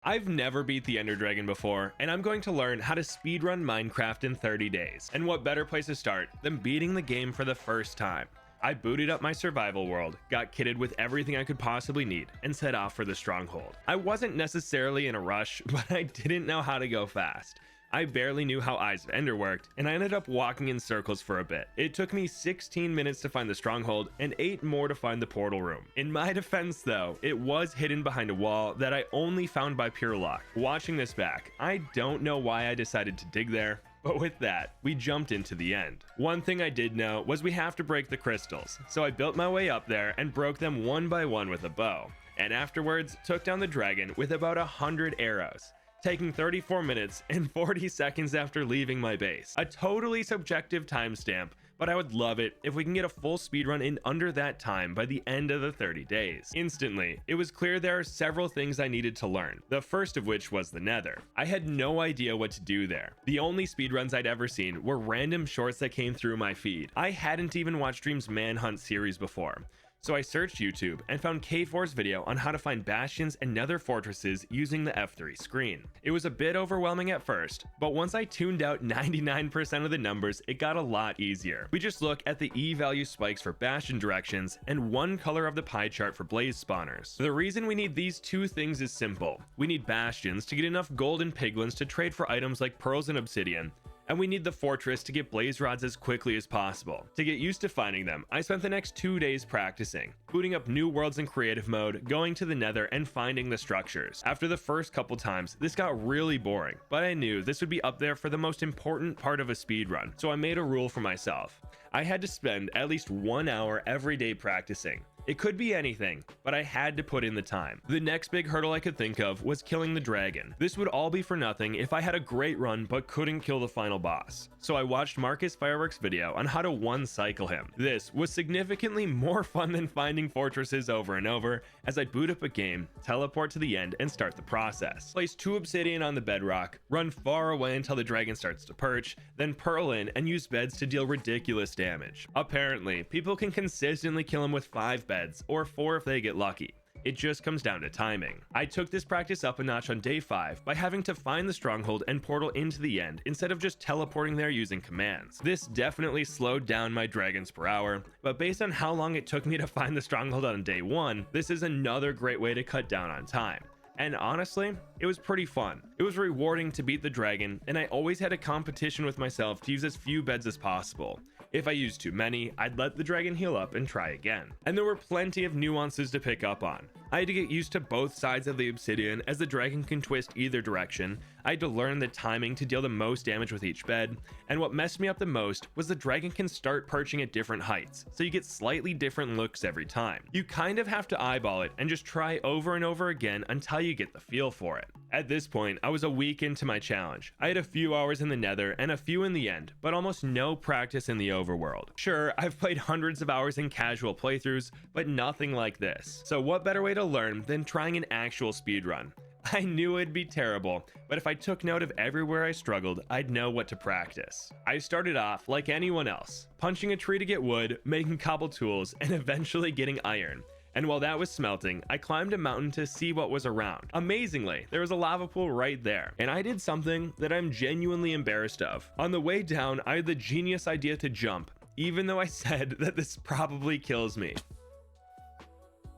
I've never beat the Ender Dragon before, and I'm going to learn how to speedrun Minecraft in 30 days. And what better place to start than beating the game for the first time? I booted up my survival world, got kitted with everything I could possibly need, and set off for the stronghold. I wasn't necessarily in a rush, but I didn't know how to go fast. I barely knew how Eyes of Ender worked, and I ended up walking in circles for a bit. It took me 16 minutes to find the stronghold, and 8 more to find the portal room. In my defense though, it was hidden behind a wall that I only found by pure luck. Watching this back, I don't know why I decided to dig there, but with that, we jumped into the end. One thing I did know was we have to break the crystals, so I built my way up there and broke them one by one with a bow, and afterwards took down the dragon with about 100 arrows, taking 34 minutes and 40 seconds after leaving my base. A totally subjective timestamp, but I would love it if we can get a full speedrun in under that time by the end of the 30 days. Instantly, it was clear there are several things I needed to learn, the first of which was the Nether. I had no idea what to do there. The only speedruns I'd ever seen were random shorts that came through my feed. I hadn't even watched Dream's Manhunt series before. So I searched YouTube and found K4's video on how to find bastions and nether fortresses using the F3 screen. It was a bit overwhelming at first, but once I tuned out 99% of the numbers, it got a lot easier. We just look at the E value spikes for bastion directions and one color of the pie chart for blaze spawners. The reason we need these two things is simple. We need bastions to get enough gold and piglins to trade for items like pearls and obsidian, and we need the fortress to get blaze rods as quickly as possible. To get used to finding them, I spent the next 2 days practicing, booting up new worlds in creative mode, going to the nether, and finding the structures. After the first couple times, this got really boring, but I knew this would be up there for the most important part of a speedrun, so I made a rule for myself. I had to spend at least 1 hour every day practicing. It could be anything, but I had to put in the time. The next big hurdle I could think of was killing the dragon. This would all be for nothing if I had a great run but couldn't kill the final boss. So I watched Marcus Fireworks' video on how to one cycle him. This was significantly more fun than finding fortresses over and over, as I'd boot up a game, teleport to the end, and start the process. Place 2 obsidian on the bedrock, run far away until the dragon starts to perch, then pearl in and use beds to deal ridiculous damage. Apparently, people can consistently kill him with 5 beds, or 4 if they get lucky. It just comes down to timing. I took this practice up a notch on day 5 by having to find the stronghold and portal into the end instead of just teleporting there using commands. This definitely slowed down my dragons per hour, but based on how long it took me to find the stronghold on day 1, this is another great way to cut down on time. And honestly, it was pretty fun. It was rewarding to beat the dragon, and I always had a competition with myself to use as few beds as possible. If I used too many, I'd let the dragon heal up and try again. And there were plenty of nuances to pick up on. I had to get used to both sides of the obsidian, as the dragon can twist either direction. I had to learn the timing to deal the most damage with each bed, and what messed me up the most was the dragon can start perching at different heights, so you get slightly different looks every time. You kind of have to eyeball it and just try over and over again until you get the feel for it. At this point, I was a week into my challenge. I had a few hours in the nether and a few in the end, but almost no practice in the overworld. Sure, I've played hundreds of hours in casual playthroughs, but nothing like this. So what better way to learn than trying an actual speedrun? I knew it'd be terrible, but if I took note of everywhere I struggled, I'd know what to practice. I started off like anyone else, punching a tree to get wood, making cobble tools, and eventually getting iron. And while that was smelting, I climbed a mountain to see what was around. Amazingly, there was a lava pool right there, and I did something that I'm genuinely embarrassed of. On the way down, I had the genius idea to jump, even though I said that this probably kills me.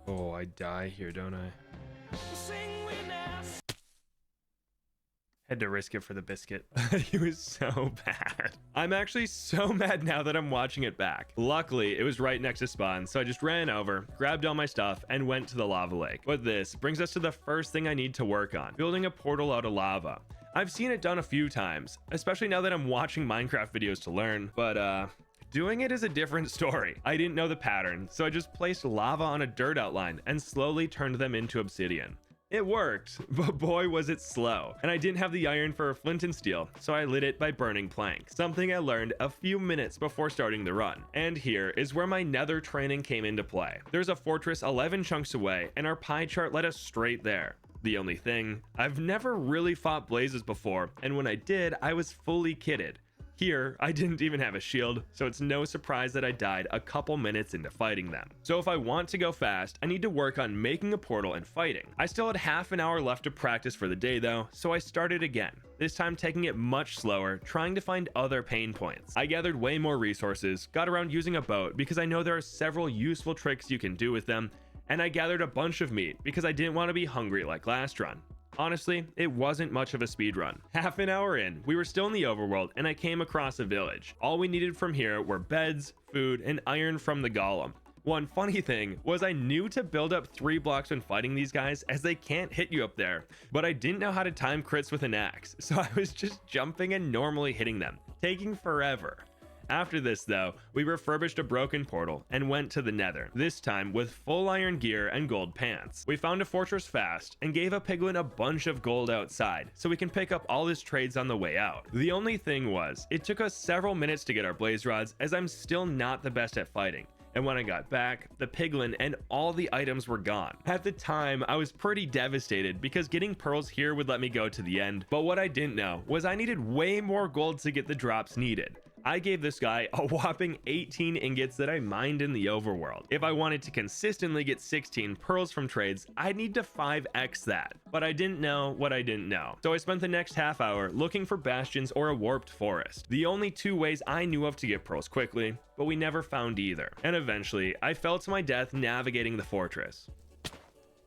Oh, I die here, don't I? Had to risk it for the biscuit. He was so bad. I'm actually so mad now that I'm watching it back. Luckily, it was right next to spawn, so I just ran over, grabbed all my stuff, and went to the lava lake. But this brings us to the first thing I need to work on, building a portal out of lava. I've seen it done a few times, especially now that I'm watching Minecraft videos to learn, but doing it is a different story. I didn't know the pattern, so I just placed lava on a dirt outline and slowly turned them into obsidian. It worked, but boy was it slow, and I didn't have the iron for a flint and steel, so I lit it by burning plank, something I learned a few minutes before starting the run. And here is where my nether training came into play. There's a fortress 11 chunks away, and our pie chart led us straight there. The only thing, I've never really fought blazes before, and when I did, I was fully kitted. Here, I didn't even have a shield, so it's no surprise that I died a couple minutes into fighting them. So if I want to go fast, I need to work on making a portal and fighting. I still had half an hour left to practice for the day though, so I started again, this time taking it much slower, trying to find other pain points. I gathered way more resources, got around using a boat because I know there are several useful tricks you can do with them, and I gathered a bunch of meat because I didn't want to be hungry like last run. Honestly, it wasn't much of a speed run. Half an hour in, we were still in the overworld and I came across a village. All we needed from here were beds, food, and iron from the golem. One funny thing was I knew to build up 3 blocks when fighting these guys, as they can't hit you up there, but I didn't know how to time crits with an axe, so I was just jumping and normally hitting them, taking forever. After this though, we refurbished a broken portal and went to the Nether, this time with full iron gear and gold pants. We found a fortress fast and gave a piglin a bunch of gold outside so we can pick up all his trades on the way out. The only thing was, it took us several minutes to get our blaze rods, as I'm still not the best at fighting. And when I got back, the piglin and all the items were gone. At the time, I was pretty devastated because getting pearls here would let me go to the end, but what I didn't know was I needed way more gold to get the drops needed. I gave this guy a whopping 18 ingots that I mined in the overworld. If I wanted to consistently get 16 pearls from trades, I'd need to 5x that. But I didn't know what I didn't know. So I spent the next half hour looking for bastions or a warped forest. The only 2 ways I knew of to get pearls quickly, but we never found either. And eventually, I fell to my death navigating the fortress.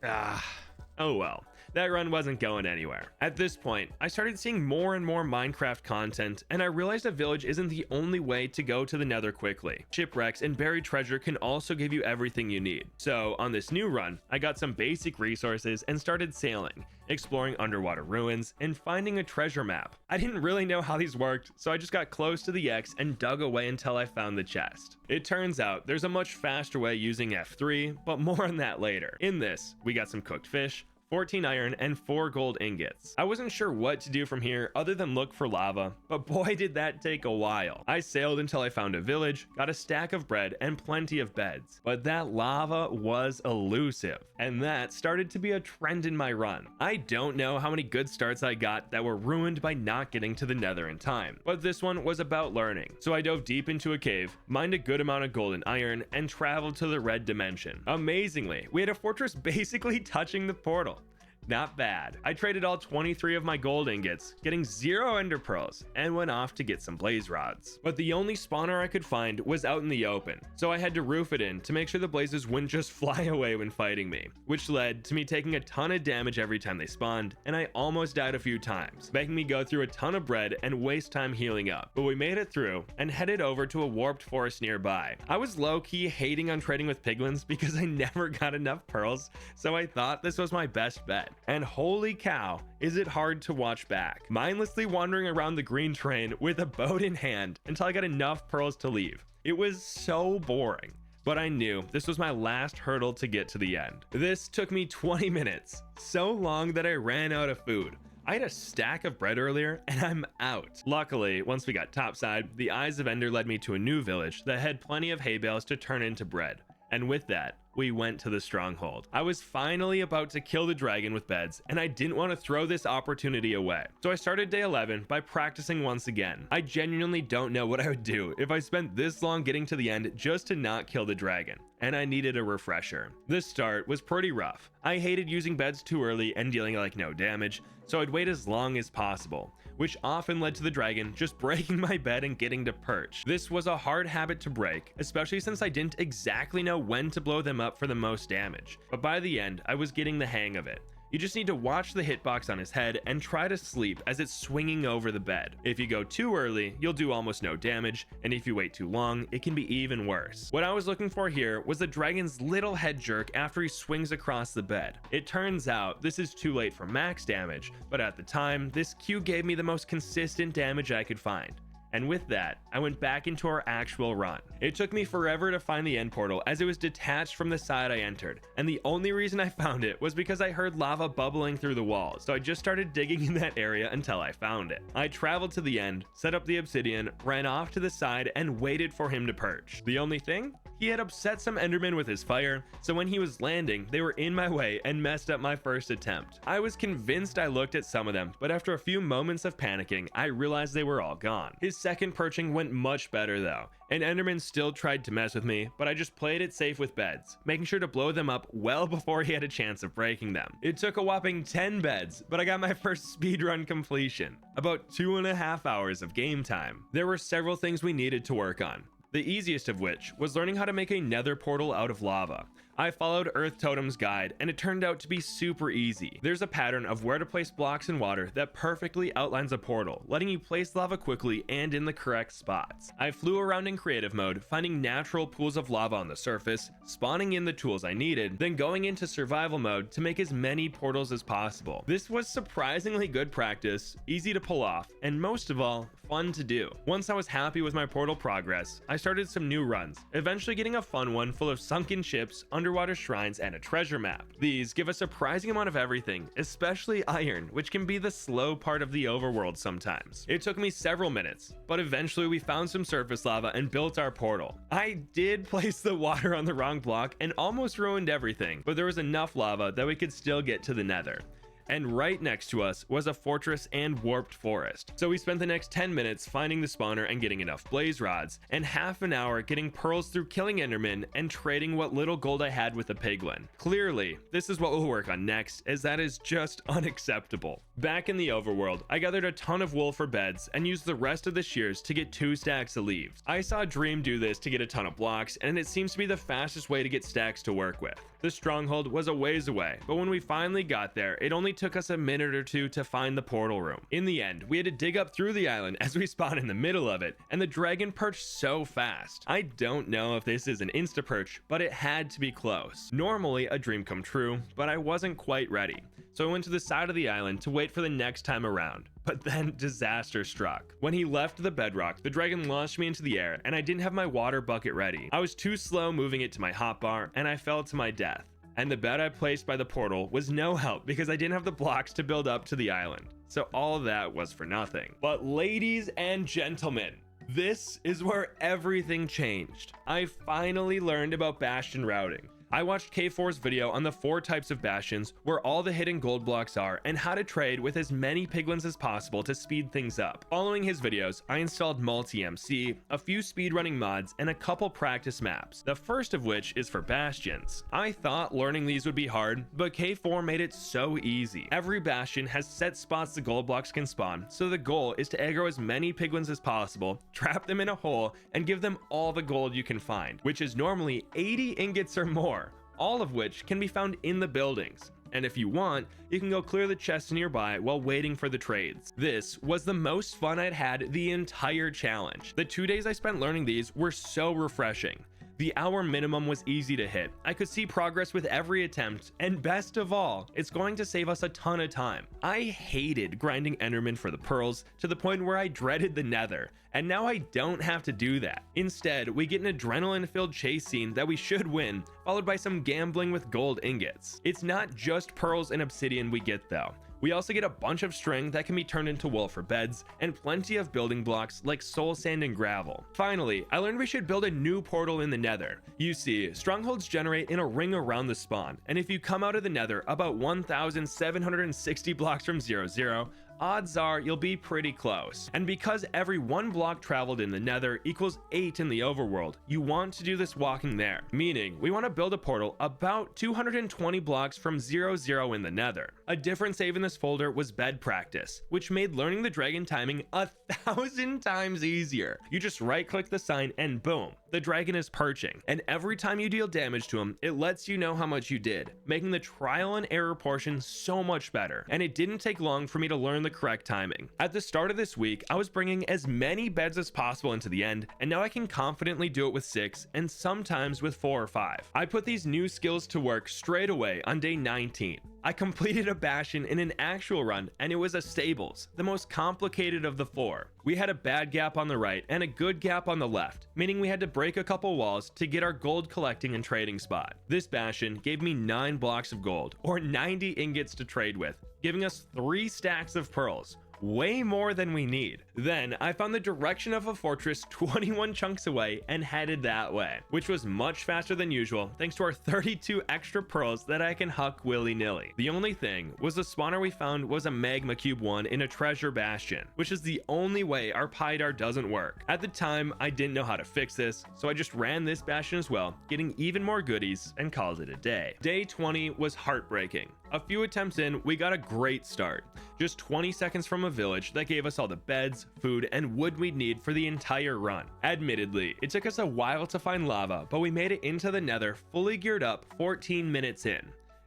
Oh well. That run wasn't going anywhere. At this point, I started seeing more and more Minecraft content, and I realized a village isn't the only way to go to the Nether quickly. Shipwrecks and buried treasure can also give you everything you need. So on this new run, I got some basic resources and started sailing, exploring underwater ruins, and finding a treasure map. I didn't really know how these worked, so I just got close to the X and dug away until I found the chest. It turns out there's a much faster way using F3, but more on that later. In this, we got some cooked fish, 14 iron, and 4 gold ingots. I wasn't sure what to do from here other than look for lava, but boy did that take a while. I sailed until I found a village, got a stack of bread, and plenty of beds. But that lava was elusive, and that started to be a trend in my run. I don't know how many good starts I got that were ruined by not getting to the Nether in time, but this one was about learning. So I dove deep into a cave, mined a good amount of gold and iron, and traveled to the red dimension. Amazingly, we had a fortress basically touching the portal. Not bad. I traded all 23 of my gold ingots, getting 0 ender pearls, and went off to get some blaze rods. But the only spawner I could find was out in the open, so I had to roof it in to make sure the blazes wouldn't just fly away when fighting me, which led to me taking a ton of damage every time they spawned, and I almost died a few times, making me go through a ton of bread and waste time healing up. But we made it through and headed over to a warped forest nearby. I was low-key hating on trading with piglins because I never got enough pearls, so I thought this was my best bet. And holy cow, is it hard to watch back. Mindlessly wandering around the green terrain with a boat in hand until I got enough pearls to leave. It was so boring. But I knew this was my last hurdle to get to the end. This took me 20 minutes, so long that I ran out of food. I had a stack of bread earlier and I'm out. Luckily, once we got topside, the Eyes of Ender led me to a new village that had plenty of hay bales to turn into bread. And with that, we went to the stronghold. I was finally about to kill the dragon with beds, and I didn't want to throw this opportunity away. So I started day 11 by practicing once again. I genuinely don't know what I would do if I spent this long getting to the end just to not kill the dragon, and I needed a refresher. This start was pretty rough. I hated using beds too early and dealing like no damage, so I'd wait as long as possible, which often led to the dragon just breaking my bed and getting to perch. This was a hard habit to break, especially since I didn't exactly know when to blow them up for the most damage. But by the end, I was getting the hang of it. You just need to watch the hitbox on his head and try to sleep as it's swinging over the bed. If you go too early, you'll do almost no damage, and if you wait too long, it can be even worse. What I was looking for here was the dragon's little head jerk after he swings across the bed. It turns out this is too late for max damage, but at the time, this Q gave me the most consistent damage I could find. And with that, I went back into our actual run. It took me forever to find the end portal as it was detached from the side I entered, and the only reason I found it was because I heard lava bubbling through the walls, so I just started digging in that area until I found it. I traveled to the end, set up the obsidian, ran off to the side, and waited for him to perch. The only thing? He had upset some Endermen with his fire, so when he was landing, they were in my way and messed up my first attempt. I was convinced I looked at some of them, but after a few moments of panicking, I realized they were all gone. His second perching went much better though, and Enderman still tried to mess with me, but I just played it safe with beds, making sure to blow them up well before he had a chance of breaking them. It took a whopping 10 beds, but I got my first speedrun completion. About 2.5 hours of game time. There were several things we needed to work on. The easiest of which was learning how to make a nether portal out of lava. I followed Earth Totem's guide and it turned out to be super easy. There's a pattern of where to place blocks in water that perfectly outlines a portal, letting you place lava quickly and in the correct spots. I flew around in creative mode, finding natural pools of lava on the surface, spawning in the tools I needed, then going into survival mode to make as many portals as possible. This was surprisingly good practice, easy to pull off, and most of all, fun to do. Once I was happy with my portal progress, I started some new runs, eventually getting a fun one full of sunken ships, underwater shrines, and a treasure map. These give a surprising amount of everything, especially iron, which can be the slow part of the overworld sometimes. It took me several minutes, but eventually we found some surface lava and built our portal. I did place the water on the wrong block and almost ruined everything, but there was enough lava that we could still get to the nether. And right next to us was a fortress and warped forest. So we spent the next 10 minutes finding the spawner and getting enough blaze rods, and half an hour getting pearls through killing endermen and trading what little gold I had with the piglin. Clearly, this is what we'll work on next, as that is just unacceptable. Back in the overworld, I gathered a ton of wool for beds and used the rest of the shears to get 2 stacks of leaves. I saw Dream do this to get a ton of blocks, and it seems to be the fastest way to get stacks to work with. The stronghold was a ways away, but when we finally got there, it only took us a minute or two to find the portal room. In the end, we had to dig up through the island as we spawned in the middle of it, and the dragon perched so fast. I don't know if this is an insta perch, but it had to be close. Normally a dream come true, but I wasn't quite ready. So I went to the side of the island to wait for the next time around. But then disaster struck. When he left the bedrock, the dragon launched me into the air and I didn't have my water bucket ready. I was too slow moving it to my hotbar and I fell to my death. And the bed I placed by the portal was no help because I didn't have the blocks to build up to the island. So all that was for nothing. But ladies and gentlemen, this is where everything changed. I finally learned about bastion routing. I watched K4's video on the 4 types of bastions, where all the hidden gold blocks are, and how to trade with as many piglins as possible to speed things up. Following his videos, I installed multi-MC, a few speedrunning mods, and a couple practice maps, the first of which is for bastions. I thought learning these would be hard, but K4 made it so easy. Every bastion has set spots the gold blocks can spawn, so the goal is to aggro as many piglins as possible, trap them in a hole, and give them all the gold you can find, which is normally 80 ingots or more. All of which can be found in the buildings. And if you want, you can go clear the chests nearby while waiting for the trades. This was the most fun I'd had the entire challenge. The 2 days I spent learning these were so refreshing. The hour minimum was easy to hit. I could see progress with every attempt, and best of all, it's going to save us a ton of time. I hated grinding endermen for the pearls to the point where I dreaded the nether, and now I don't have to do that. Instead, we get an adrenaline-filled chase scene that we should win, followed by some gambling with gold ingots. It's not just pearls and obsidian we get though. We also get a bunch of string that can be turned into wool for beds, and plenty of building blocks like soul sand and gravel. Finally, I learned we should build a new portal in the nether. You see, strongholds generate in a ring around the spawn, and if you come out of the nether about 1,760 blocks from 0, odds are you'll be pretty close. And because every 1 block traveled in the nether equals 8 in the overworld, you want to do this walking there, meaning we want to build a portal about 220 blocks from 0 in the nether. A different save in this folder was bed practice, which made learning the dragon timing 1,000 times easier. You just right click the sign and boom, the dragon is perching, and every time you deal damage to him, it lets you know how much you did, making the trial and error portion so much better. And it didn't take long for me to learn the correct timing. At the start of this week, I was bringing as many beds as possible into the end, and now I can confidently do it with 6 and sometimes with 4 or 5. I put these new skills to work straight away on day 19. I completed a bastion in an actual run, and it was a stables, the most complicated of the 4. We had a bad gap on the right and a good gap on the left, meaning we had to break a couple walls to get our gold collecting and trading spot. This bastion gave me 9 blocks of gold, or 90 ingots to trade with, giving us 3 stacks of pearls. way more than we need. Then I found the direction of a fortress 21 chunks away and headed that way, which was much faster than usual thanks to our 32 extra pearls that I can huck willy-nilly. The only thing was the spawner we found was a magma cube one in a treasure bastion, which is the only way our Pydar doesn't work. At the time, I didn't know how to fix this, so I just ran this bastion as well, getting even more goodies, and called it a day. Day 20 was heartbreaking. A few attempts in, we got a great start. Just 20 seconds from a village that gave us all the beds, food, and wood we'd need for the entire run. Admittedly, it took us a while to find lava, but we made it into the Nether fully geared up 14 minutes in.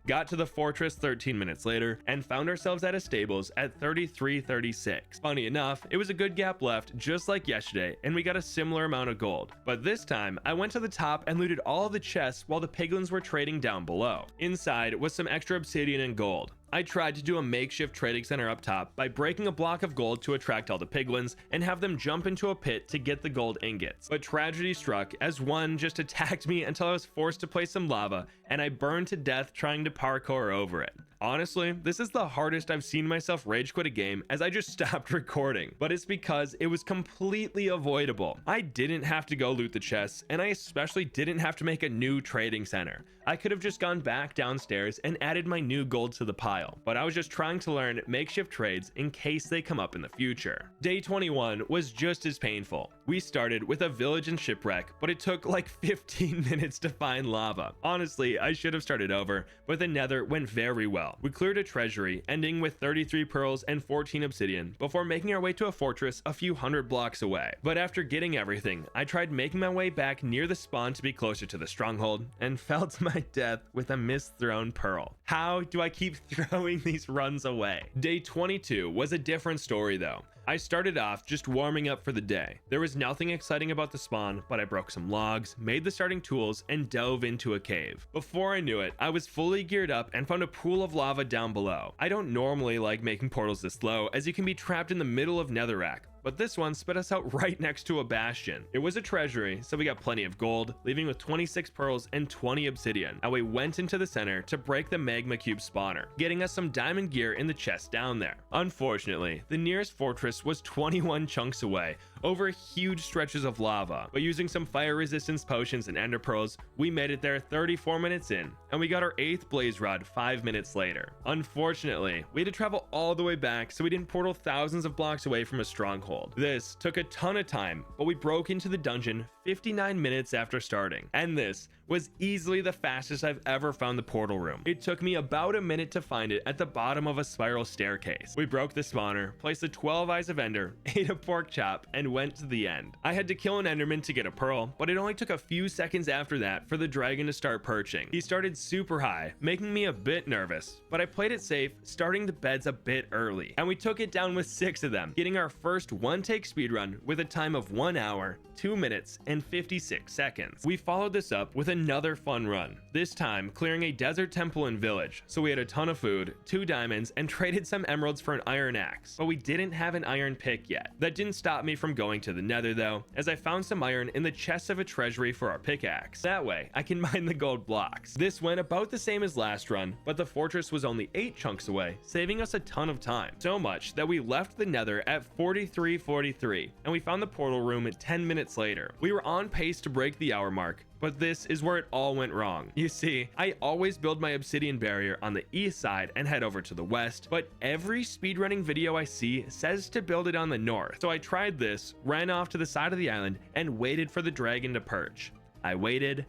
Got to the fortress 13 minutes later and found ourselves at a stables at 33:36. Funny enough, it was a good gap left just like yesterday, and we got a similar amount of gold. But this time, I went to the top and looted all of the chests while the piglins were trading down below. Inside was some extra obsidian and gold. I tried to do a makeshift trading center up top by breaking a block of gold to attract all the piglins and have them jump into a pit to get the gold ingots. But tragedy struck as one just attacked me until I was forced to place some lava and I burned to death trying to parkour over it. Honestly, this is the hardest I've seen myself rage quit a game as I just stopped recording, but it's because it was completely avoidable. I didn't have to go loot the chests, and I especially didn't have to make a new trading center. I could have just gone back downstairs and added my new gold to the pile, but I was just trying to learn makeshift trades in case they come up in the future. Day 21 was just as painful. We started with a village and shipwreck, but it took like 15 minutes to find lava. Honestly, I should have started over, but the Nether went very well. We cleared a treasury, ending with 33 pearls and 14 obsidian, before making our way to a fortress a few hundred blocks away. But after getting everything, I tried making my way back near the spawn to be closer to the stronghold, and fell to my death with a misthrown pearl. How do I keep throwing these runs away? Day 22 was a different story though. I started off just warming up for the day. There was nothing exciting about the spawn, but I broke some logs, made the starting tools, and dove into a cave. Before I knew it, I was fully geared up and found a pool of lava down below. I don't normally like making portals this low, as you can be trapped in the middle of netherrack, but this one spit us out right next to a bastion. It was a treasury, so we got plenty of gold, leaving with 26 pearls and 20 obsidian, and we went into the center to break the magma cube spawner, getting us some diamond gear in the chest down there. Unfortunately, the nearest fortress was 21 chunks away, over huge stretches of lava, but using some fire resistance potions and ender pearls, we made it there 34 minutes in, and we got our 8th blaze rod 5 minutes later. Unfortunately, we had to travel all the way back, so we didn't portal thousands of blocks away from a stronghold. This took a ton of time, but we broke into the dungeon 59 minutes after starting, and this was easily the fastest I've ever found the portal room. It took me about a minute to find it at the bottom of a spiral staircase. We broke the spawner, placed the 12 eyes of ender, ate a pork chop, and went to the end. I had to kill an enderman to get a pearl, but it only took a few seconds after that for the dragon to start perching. He started super high, making me a bit nervous, but I played it safe, starting the beds a bit early, and we took it down with 6 of them, getting our first one-take speedrun with a time of 1 hour, 2 minutes, and 56 seconds. We followed this up with another fun run, this time clearing a desert temple and village, so we had a ton of food, 2 diamonds, and traded some emeralds for an iron axe, but we didn't have an iron pick yet. That didn't stop me from going to the Nether though, as I found some iron in the chest of a treasury for our pickaxe. That way, I can mine the gold blocks. This went about the same as last run, but the fortress was only 8 chunks away, saving us a ton of time. So much that we left the Nether at 43:43, and we found the portal room at 10 minutes later. We were on pace to break the hour mark, but this is where it all went wrong. You see, I always build my obsidian barrier on the east side and head over to the west, but every speedrunning video I see says to build it on the north. So I tried this, ran off to the side of the island, and waited for the dragon to perch. I waited,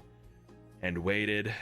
and waited,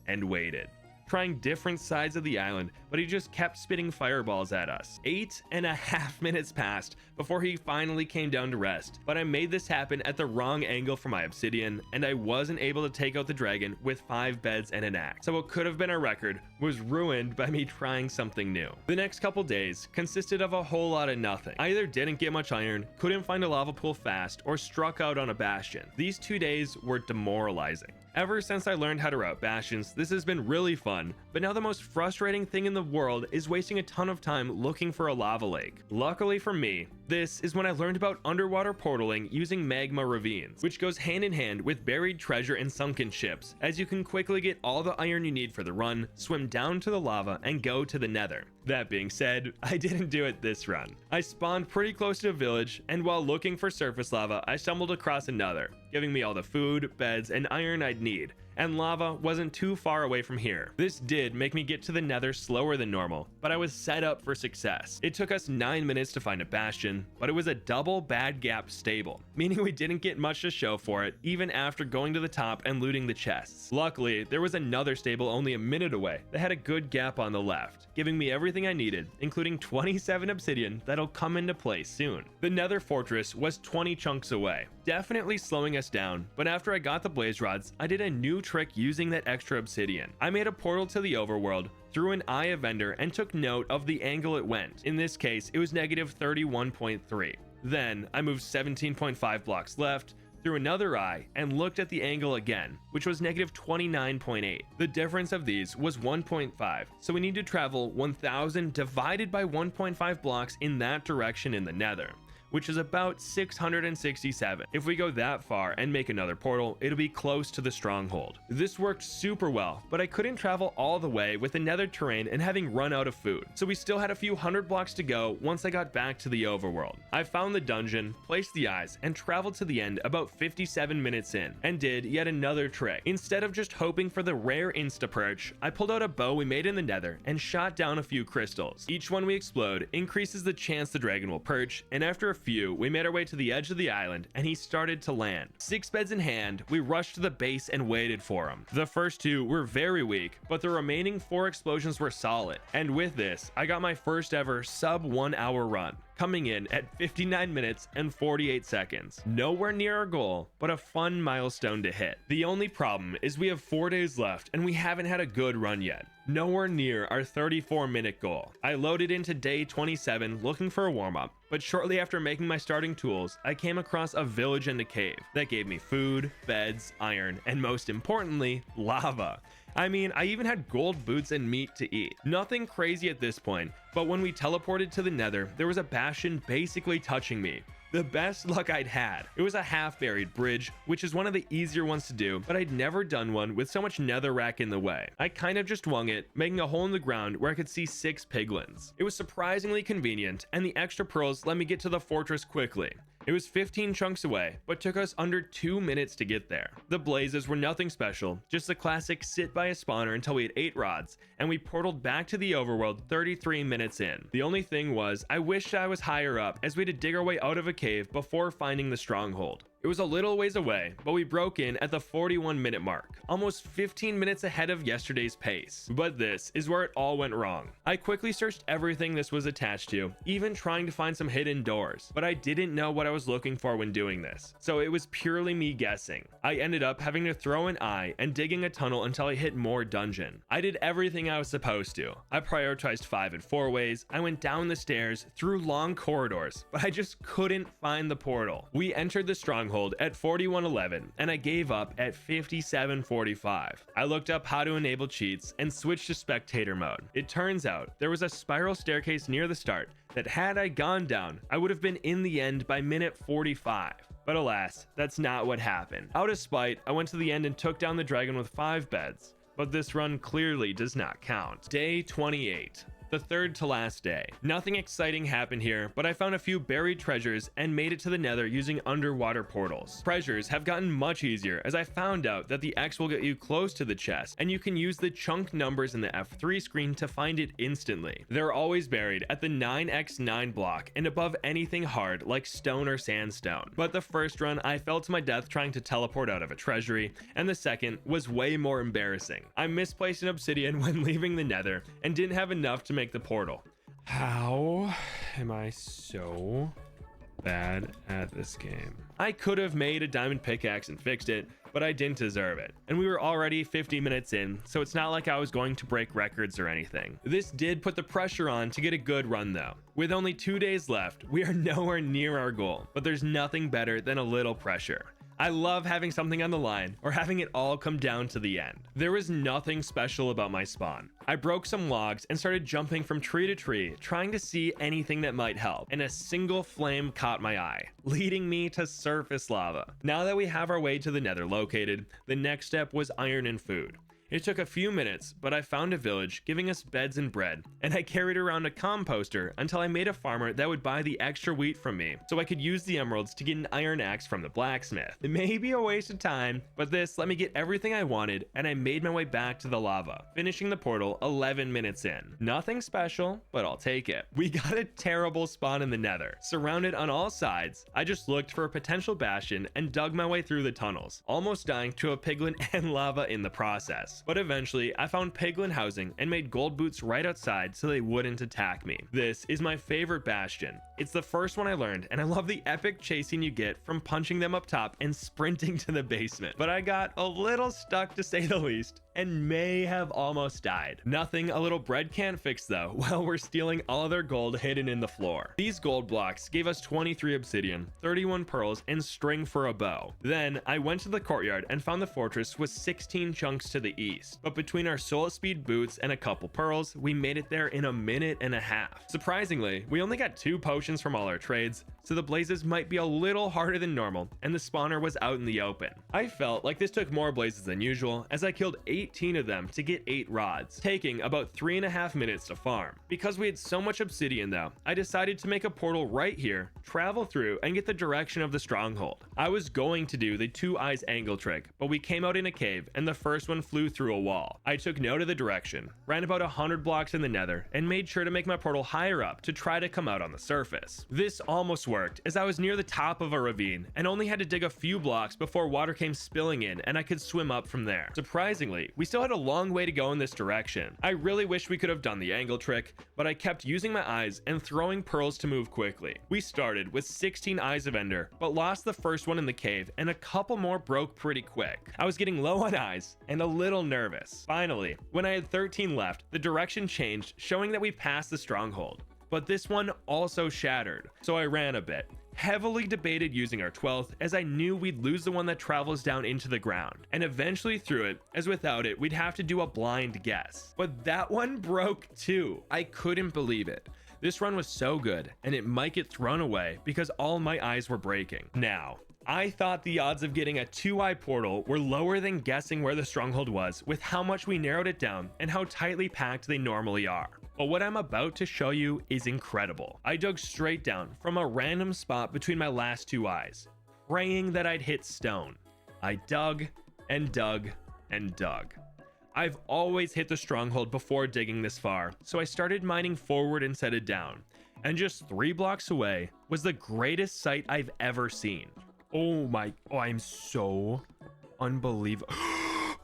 and waited, trying different sides of the island, but he just kept spitting fireballs at us. 8.5 minutes passed before he finally came down to rest, but I made this happen at the wrong angle for my obsidian, and I wasn't able to take out the dragon with 5 beds and an axe. So what could have been a record was ruined by me trying something new. The next couple days consisted of a whole lot of nothing. I either didn't get much iron, couldn't find a lava pool fast, or struck out on a bastion. These 2 days were demoralizing. Ever since I learned how to route bastions, this has been really fun, but now the most frustrating thing in the world is wasting a ton of time looking for a lava lake. Luckily for me, This is when I learned about underwater portaling using magma ravines, which goes hand in hand with buried treasure and sunken ships, as you can quickly get all the iron you need for the run, swim down to the lava, and go to the nether. That being said, I didn't do it this run. I spawned pretty close to a village, and while looking for surface lava, I stumbled across another, giving me all the food, beds, and iron I'd need, and lava wasn't too far away from here. This did make me get to the nether slower than normal, but I was set up for success. It took us 9 minutes to find a bastion, but it was a double bad gap stable, meaning we didn't get much to show for it even after going to the top and looting the chests. Luckily, there was another stable only a minute away that had a good gap on the left, giving me everything I needed, including 27 obsidian that'll come into play soon. The nether fortress was 20 chunks away, definitely slowing us down, but after I got the blaze rods, I did a new trick using that extra obsidian. I made a portal to the overworld, threw an eye of ender, and took note of the angle it went. In this case, it was negative 31.3. Then I moved 17.5 blocks left, threw another eye, and looked at the angle again, which was negative 29.8. The difference of these was 1.5, so we need to travel 1000 divided by 1.5 blocks in that direction in the nether, which is about 667. If we go that far and make another portal, it'll be close to the stronghold. This worked super well, but I couldn't travel all the way with the nether terrain and having run out of food, so we still had a few hundred blocks to go once I got back to the overworld. I found the dungeon, placed the eyes, and traveled to the end about 57 minutes in, and did yet another trick. Instead of just hoping for the rare insta-perch, I pulled out a bow we made in the nether and shot down a few crystals. Each one we explode increases the chance the dragon will perch, and after a few, we made our way to the edge of the island and he started to land. 6 beds in hand, we rushed to the base and waited for him. The first 2 were very weak, but the remaining 4 explosions were solid. And with this, I got my first ever sub 1 hour run, coming in at 59 minutes and 48 seconds. Nowhere near our goal, but a fun milestone to hit. The only problem is we have 4 days left and we haven't had a good run yet. Nowhere near our 34-minute goal. I loaded into day 27 looking for a warm-up, but shortly after making my starting tools, I came across a village and a cave that gave me food, beds, iron, and most importantly, lava. I mean, I even had gold boots and meat to eat. Nothing crazy at this point, but when we teleported to the nether, there was a bastion basically touching me. The best luck I'd had. It was a half-buried bridge, which is one of the easier ones to do, but I'd never done one with so much netherrack in the way. I kind of just wung it, making a hole in the ground where I could see 6 piglins. It was surprisingly convenient, and the extra pearls let me get to the fortress quickly. It was 15 chunks away, but took us under 2 minutes to get there. The blazes were nothing special, just the classic sit by a spawner until we had 8 rods, and we portaled back to the overworld 33 minutes in. The only thing was, I wished I was higher up as we had to dig our way out of a cave before finding the stronghold. It was a little ways away, but we broke in at the 41-minute mark, almost 15 minutes ahead of yesterday's pace. But this is where it all went wrong. I quickly searched everything this was attached to, even trying to find some hidden doors, but I didn't know what I was looking for when doing this, so it was purely me guessing. I ended up having to throw an eye and digging a tunnel until I hit more dungeon. I did everything I was supposed to. I prioritized 5 and 4 ways, I went down the stairs, through long corridors, but I just couldn't find the portal. We entered the stronghold at 4111 and I gave up at 5745. I looked up how to enable cheats and switched to spectator mode. It turns out there was a spiral staircase near the start that had I gone down, I would have been in the end by minute 45. But alas, that's not what happened. Out of spite, I went to the end and took down the dragon with 5 beds, but this run clearly does not count. Day 28. The third to last day. Nothing exciting happened here, but I found a few buried treasures and made it to the nether using underwater portals. Treasures have gotten much easier as I found out that the X will get you close to the chest and you can use the chunk numbers in the F3 screen to find it instantly. They're always buried at the 9x9 block and above anything hard like stone or sandstone. But the first run I fell to my death trying to teleport out of a treasury, and the second was way more embarrassing. I misplaced an obsidian when leaving the nether and didn't have enough to make the portal. How am I so bad at this game? I could have made a diamond pickaxe and fixed it, but I didn't deserve it. And we were already 50 minutes in, so it's not like I was going to break records or anything. This did put the pressure on to get a good run though. With only 2 days left, we are nowhere near our goal, but there's nothing better than a little pressure. I love having something on the line or having it all come down to the end. There was nothing special about my spawn. I broke some logs and started jumping from tree to tree, trying to see anything that might help, and a single flame caught my eye, leading me to surface lava. Now that we have our way to the Nether located, the next step was iron and food. It took a few minutes, but I found a village giving us beds and bread, and I carried around a composter until I made a farmer that would buy the extra wheat from me so I could use the emeralds to get an iron axe from the blacksmith. It may be a waste of time, but this let me get everything I wanted, and I made my way back to the lava, finishing the portal 11 minutes in. Nothing special, but I'll take it. We got a terrible spawn in the Nether. Surrounded on all sides, I just looked for a potential bastion and dug my way through the tunnels, almost dying to a piglin and lava in the process. But eventually I found piglin housing and made gold boots right outside so they wouldn't attack me. This is my favorite bastion. It's the first one I learned, and I love the epic chasing you get from punching them up top and sprinting to the basement. But I got a little stuck, to say the least, and may have almost died. Nothing a little bread can't fix though, while we're stealing all of their gold hidden in the floor. These gold blocks gave us 23 obsidian, 31 pearls, and string for a bow. Then I went to the courtyard and found the fortress with 16 chunks to the east. But between our soul speed boots and a couple pearls, we made it there in a minute and a half. Surprisingly, we only got 2 potions from all our trades, so the blazes might be a little harder than normal, and the spawner was out in the open. I felt like this took more blazes than usual, as I killed 18 of them to get 8 rods, taking about 3.5 minutes to farm. Because we had so much obsidian though, I decided to make a portal right here, travel through, and get the direction of the stronghold. I was going to do the 2 eyes angle trick, but we came out in a cave, and the first one flew through a wall. I took note of the direction, ran about 100 blocks in the Nether, and made sure to make my portal higher up to try to come out on the surface. This almost worked, as I was near the top of a ravine and only had to dig a few blocks before water came spilling in and I could swim up from there. Surprisingly, we still had a long way to go in this direction. I really wish we could have done the angle trick, but I kept using my eyes and throwing pearls to move quickly. We started with 16 eyes of ender, but lost the first one in the cave, and a couple more broke pretty quick. I was getting low on eyes and a little nervous. Finally, when I had 13 left, the direction changed, showing that we passed the stronghold. But this one also shattered, so I ran a bit. Heavily debated using our 12th, as I knew we'd lose the one that travels down into the ground, and eventually threw it, as without it we'd have to do a blind guess. But that one broke too. I couldn't believe it. This run was so good, and it might get thrown away because all my eyes were breaking. Now, I thought the odds of getting a 2-eye portal were lower than guessing where the stronghold was, with how much we narrowed it down and how tightly packed they normally are. But what I'm about to show you is incredible. I dug straight down from a random spot between my last 2 eyes, praying that I'd hit stone. I dug and dug and dug. I've always hit the stronghold before digging this far, so I started mining forward instead of down. And just 3 blocks away was the greatest sight I've ever seen. Oh, I'm so unbelievable.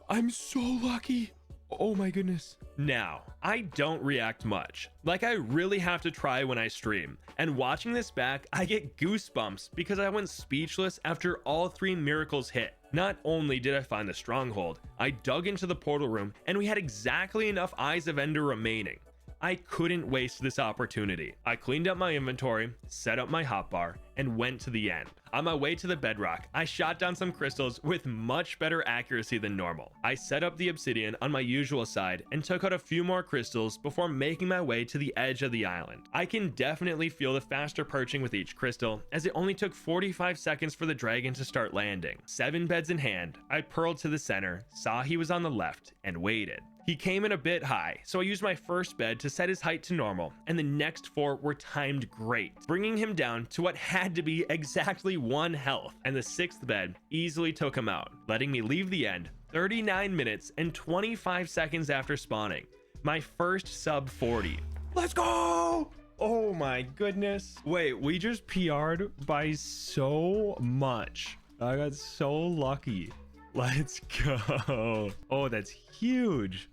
I'm so lucky. Oh my goodness. Now, I don't react much. Like, I really have to try when I stream. And watching this back, I get goosebumps because I went speechless after all 3 miracles hit. Not only did I find the stronghold, I dug into the portal room and we had exactly enough eyes of ender remaining. I couldn't waste this opportunity. I cleaned up my inventory, set up my hotbar, and went to the end. On my way to the bedrock, I shot down some crystals with much better accuracy than normal. I set up the obsidian on my usual side and took out a few more crystals before making my way to the edge of the island. I can definitely feel the faster perching with each crystal, as it only took 45 seconds for the dragon to start landing. 7 beds in hand, I pearled to the center, saw he was on the left, and waited. He came in a bit high, so I used my first bed to set his height to normal, and the next 4 were timed great, bringing him down to what had to be exactly 1 health, and the 6th bed easily took him out, letting me leave the end 39 minutes and 25 seconds after spawning. My first sub 40. Let's go! Oh my goodness. Wait, we just PR'd by so much. I got so lucky. Let's go. Oh, that's huge.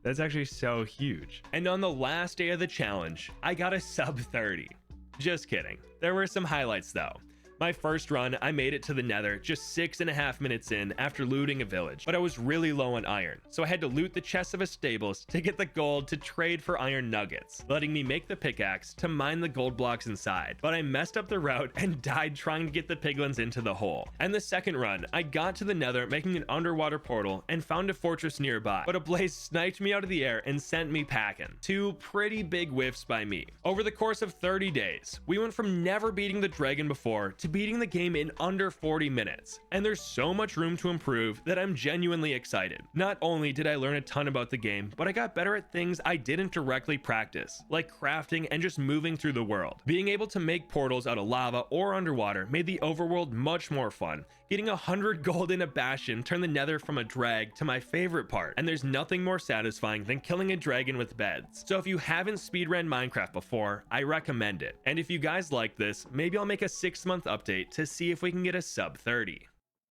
That's actually so huge. And on the last day of the challenge, I got a sub 30. Just kidding. There were some highlights though. My first run, I made it to the Nether just 6.5 minutes in after looting a village, but I was really low on iron, so I had to loot the chests of a stables to get the gold to trade for iron nuggets, letting me make the pickaxe to mine the gold blocks inside. But I messed up the route and died trying to get the piglins into the hole. And the second run, I got to the Nether making an underwater portal and found a fortress nearby, but a blaze sniped me out of the air and sent me packing. 2 pretty big whiffs by me. Over the course of 30 days, we went from never beating the dragon before to beating the game in under 40 minutes. And there's so much room to improve that I'm genuinely excited. Not only did I learn a ton about the game, but I got better at things I didn't directly practice, like crafting and just moving through the world. Being able to make portals out of lava or underwater made the overworld much more fun. Getting 100 gold in a bastion turned the Nether from a drag to my favorite part, and there's nothing more satisfying than killing a dragon with beds. So if you haven't speedrun Minecraft before, I recommend it. And if you guys like this, maybe I'll make a 6-month update to see if we can get a sub 30.